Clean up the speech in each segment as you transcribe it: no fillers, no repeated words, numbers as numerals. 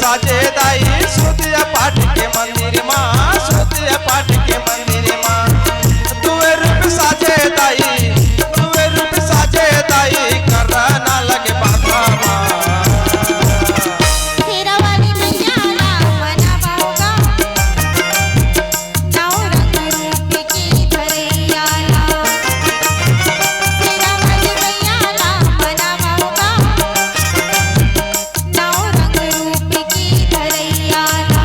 साजे दाई सुतिया पाठ के मंदिर माँ, सुतिया पाठ के मंदिर माँ। तुए रूप साजे दाई, तुए रूप साजे दाई, करना ना लगे बाधा माँ। तेरा वाली मैया मना बाबा, नौ रंग रूप की धरैया ला। तेरा वाली मैया मना बाबा, नौ रंग रूप की धरैया ला।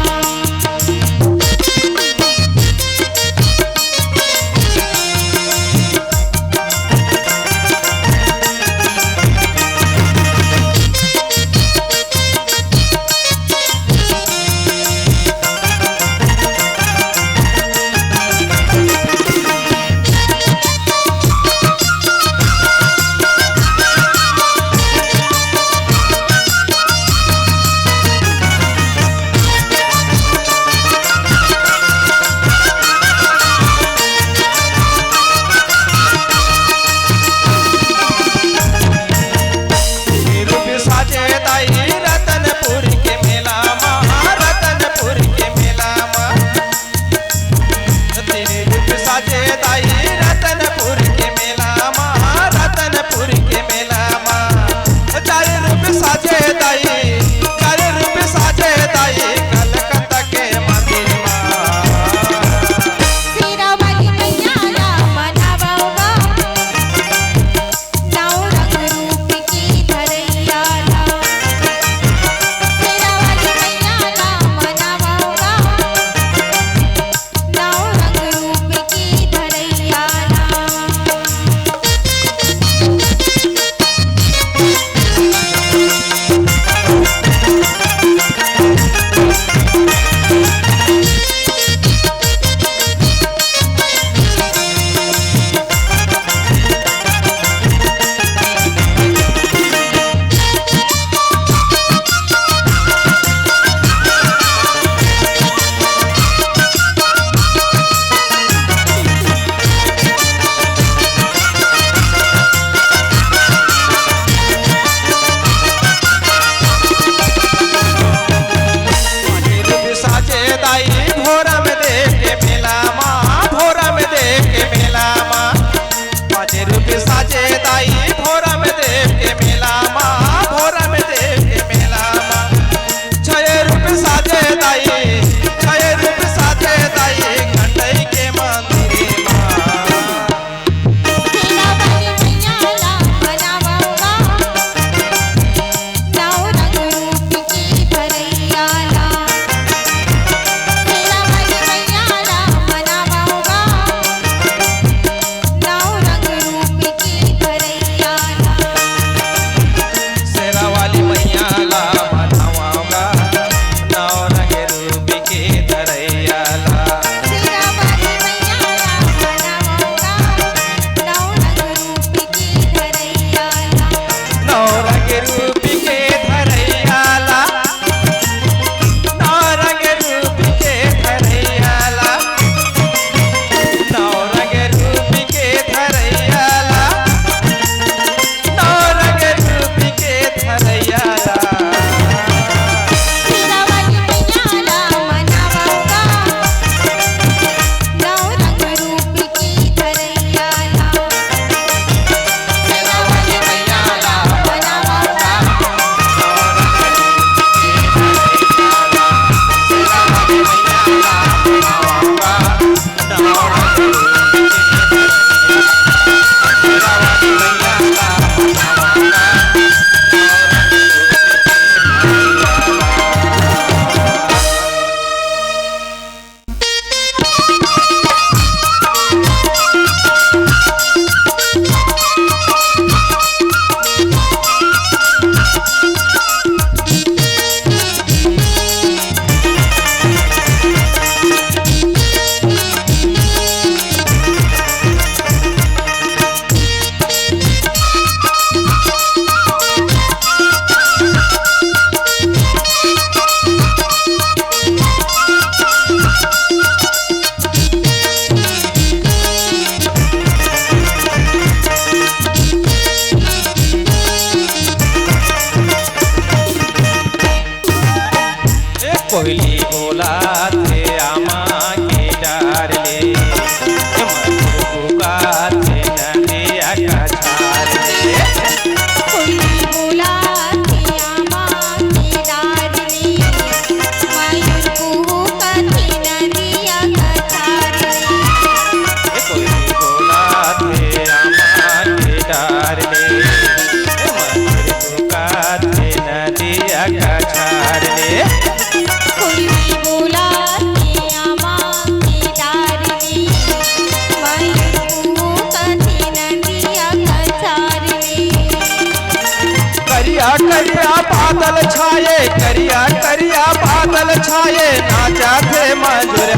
छाये नाचा थे मजूर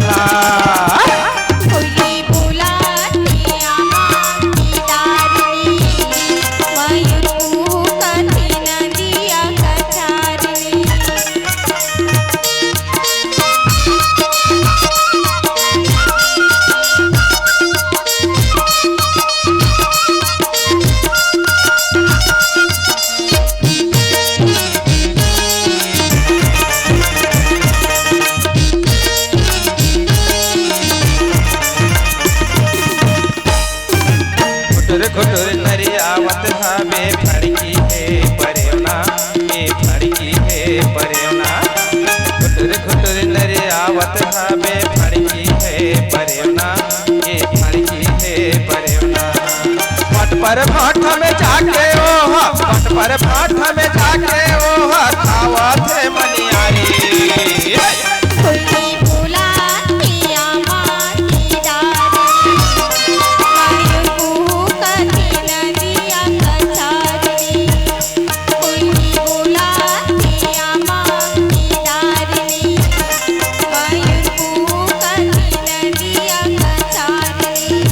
कोयली बुलाती आमा की दारिणी मयूर कूकती नदिया कचारिणी खुटुर नरियावत हवे फड़की है परेवना ये फड़की है परेवना खुटुर नरियावत हवे फड़की है परेवना ये फड़की है परेवना पट पर भाट में जाके ओह पट पर भाट में जाके ओह खावत है मनियारी कोयली बुलाती आमा की दारिणी मयूर कूकती नदिया कचारिणी कोयली बुलाती आमा की दारिणी मयूर कूकती नदिया कचारिणी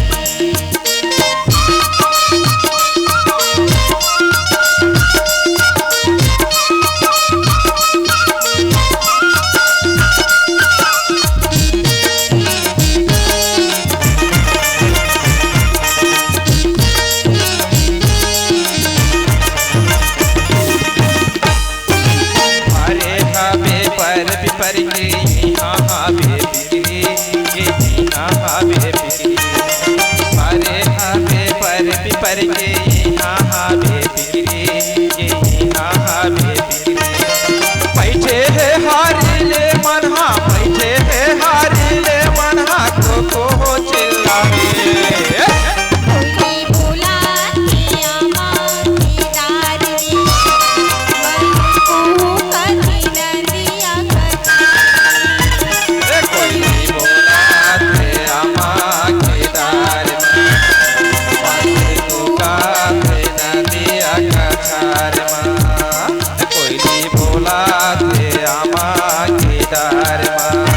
अरे हवे पर पिपर के यहाँ हवे बिक्री ये यहाँ हवे बिक्री अरे हवे पर पिपर के यहाँ हवे बिक्री ये यहाँ हवे बिक्री बैठे है हारिले मनहा बैठे है हारिले मनहा को चिल्लावे कोयली बुलाती आमा की दारिणी मयूर कूकती नदिया कचारिणी कोयली बोलाते आमा के दार में पुकारे नदिया कछार में कोयली बोलाते आमा के दार में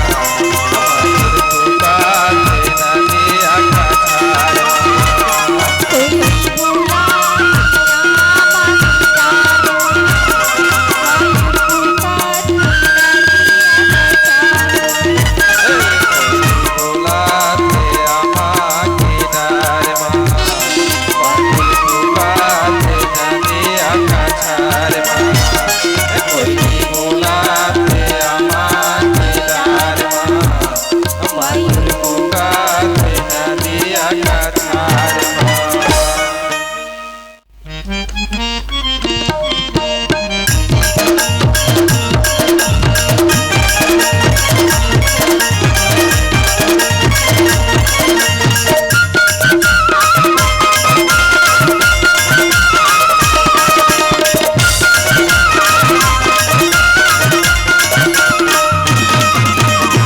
पुकारे नदिया कछार में कोयली बुलाती आमा की दारिणी मयूर कूकती नदिया कचारिणी कोयली बोलाते आमा के दार में पुकारे नदिया कछार में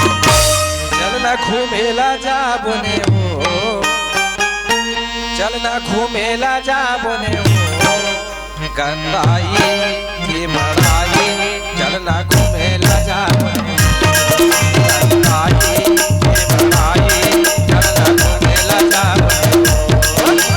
चलना घूमेला जा बने हो चलना घूमेला जा बने हो गंदाई की मराई चलना घूमेला जा बने गंदाई की मराई चलना घूमेला जा बने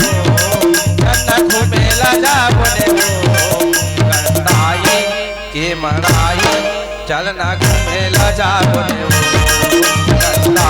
चलना घूमेला जा बने हो गंदाई के मराई चलना घूमेला जा बने हो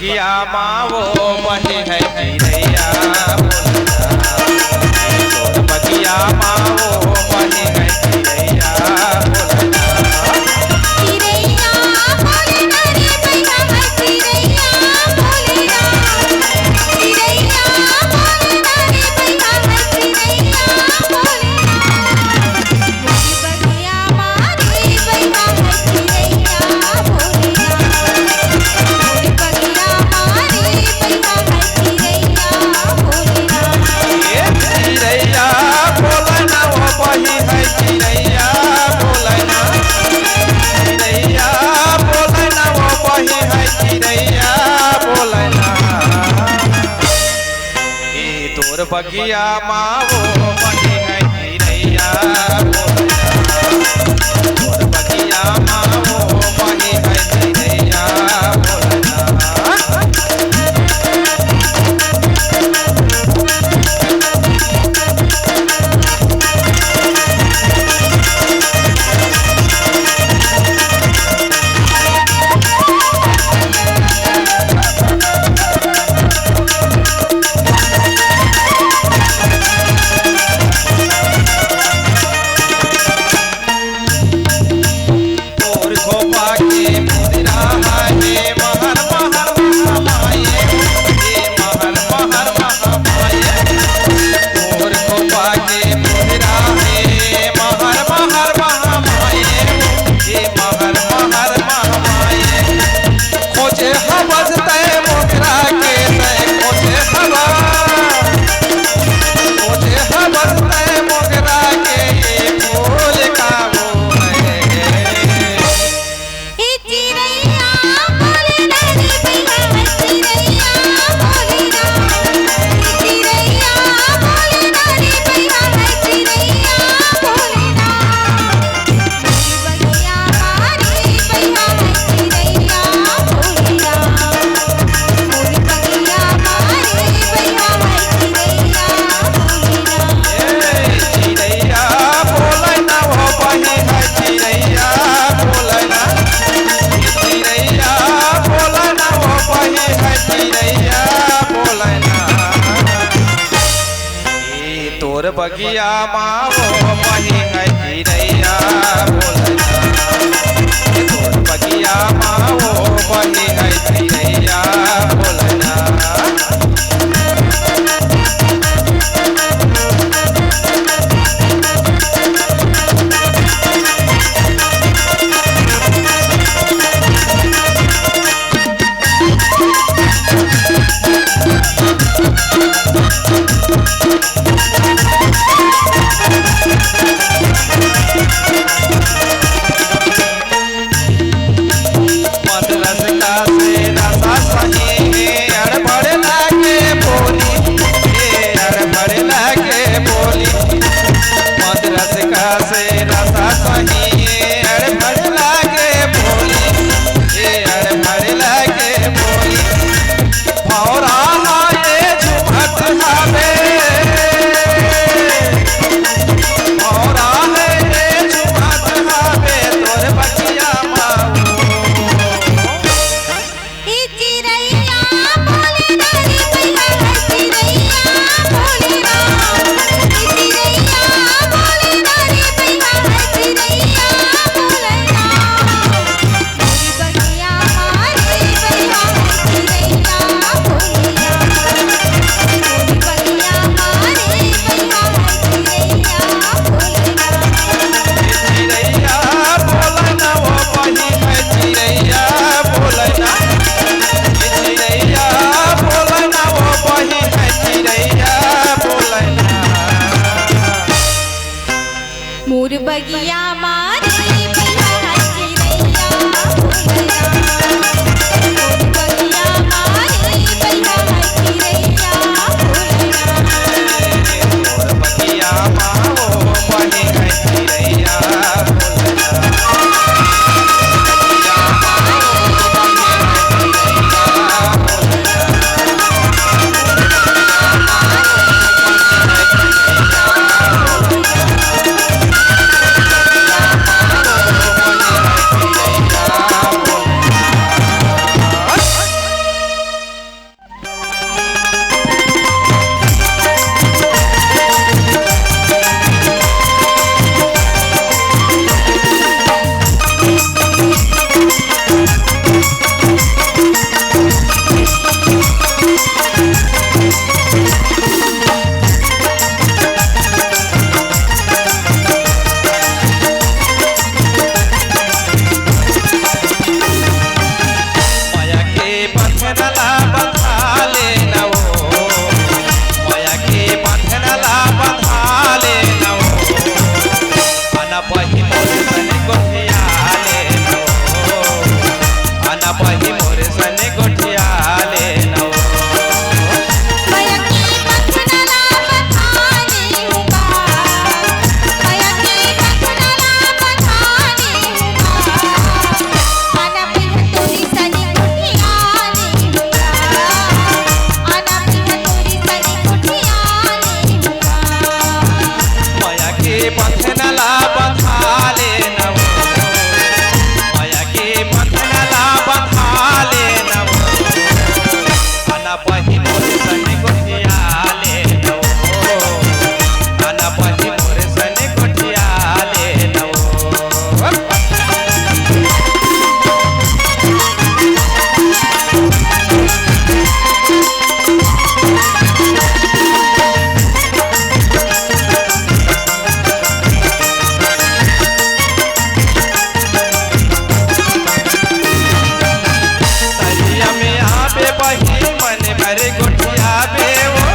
बगिया माँ वो बही है चिड़ैया बोलना, तोर बगिया माँ वो बही है चिड़ैया बोलना। चिड़ैया बोलना रे भैया है चिड़ैया बोलना, चिड़ैया बोलना रे भैया है चिड़ैया बोलना। मोरी बगिया मारे भैया है चिड़ैया बोलना, मोरी बगिया मारे भैया है चिड़ैया बोलना। ये चिड़ैया बोलना वो बही है चिड़ैया बोलना, चिड़ैया बोलना वो बही है चिड़ैया बोलना। ए तोर बगिया माँ वो बही है चिड़ैया बोलना, तोर बगिया माँ वो बही है चिड़ैया बोलना। तोर खोपा के मुद्रा है महर महर महामाये, हे महर महर महामाये। तोर खोपा के मुद्रा है महर महर महामाये, हे महर महर महामाये। खोजे हवस तय मोगरा के तय खोजे हवस, खोजे हवस तय मोगरा के ये फूल का वो है। ए चिड़ैया बोलना रे भैया है चिड़ैया बोलना, चिड़ैया बोलना रे भैया है चिड़ैया बोलना। मोरी बगिया मारे भैया है चिड़ैया बोलना, मोरी बगिया मारे भैया है चिड़ैया बोलना। चिड़ैया बोलना वो बही है चिड़ैया बोलना, चिड़ैया बोलना वो बही है चिड़ैया बोलना। ए तोर बगिया माँ वो बही है चिड़ैया बोलना, ए तोर बगिया माँ वो बही है चिड़ैया बोलना। मदरस का से रसा सही है अड़बड़े सने गोटिया ले लो गणपति मोर सने गोटिया ले लो तलिया में आबे बही मन भरे गोटिया बे ओ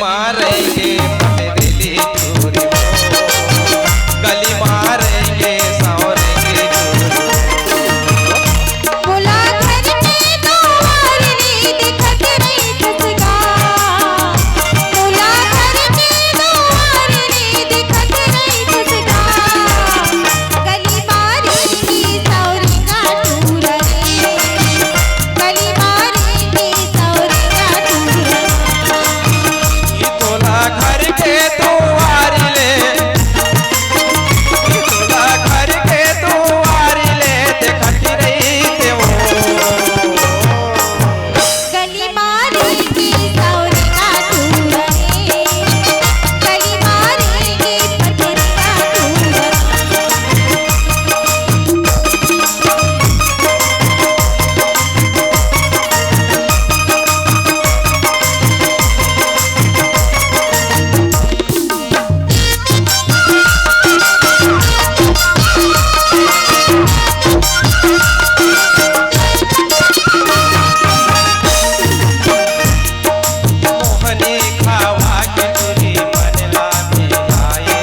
मारेंगे पथरीली चूरी हो, गली मारेंगे सौरेंगे बोला घर में द्वार रे दिखत रही खसगा, बोला घर में द्वार रे दिखत रही खसगा, गली मारेंगे सौरेगा टूर रे, गली मारेंगे सौरेगा टूर। ये तोला घर के दुआर ले, ये तोला घर के दुआर ले देखत रही ते वो, गली मारेंगे सौरेगा टूर रे, गली मारेंगे पथरीला टूर। मोहनी खावा के तुरी मनला मिलाए,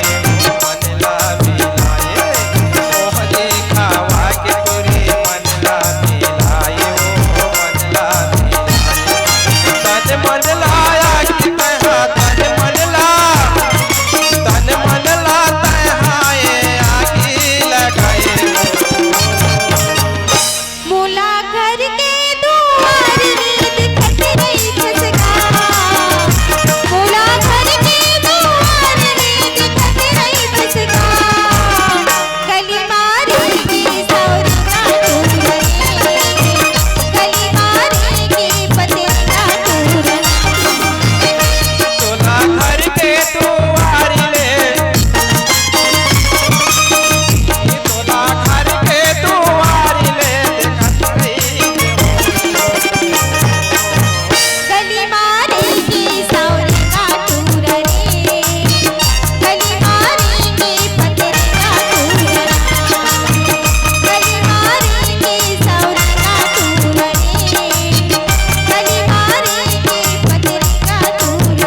मनला मिलाए, मोहनी खावा के तुरी मनला मिलाए, मनला मिलाए, तन मन लाया कि तहा तन मन ला, तन मन ला तहाए आगी लगाए। बोला घर के द्वार रे दिखत रही खसगा, बोला घर के द्वार रे दिखत रही खसगा, गली मारेंगे सौरेगा टूर रे, गली मारेंगे पथरीला टूर। तोला घर के दुआर ले, ये तोला घर के दुआर ले देखत रही ते वो, गली मारेंगे सौरेगा टूर रे, गली मारेंगे पथरीला टूर, गली मारेंगे सौरेगा टूर रे, गली मारेंगे पथरीला टूर।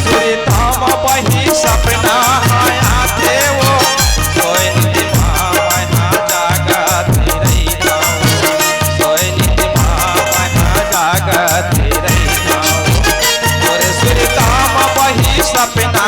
सुरी धाम बही सपना आया थे वो, सोए निधि माया जागत रही जाऊं, सोए निधि माया जागत रही जाऊं, सुरी धाम बही सपना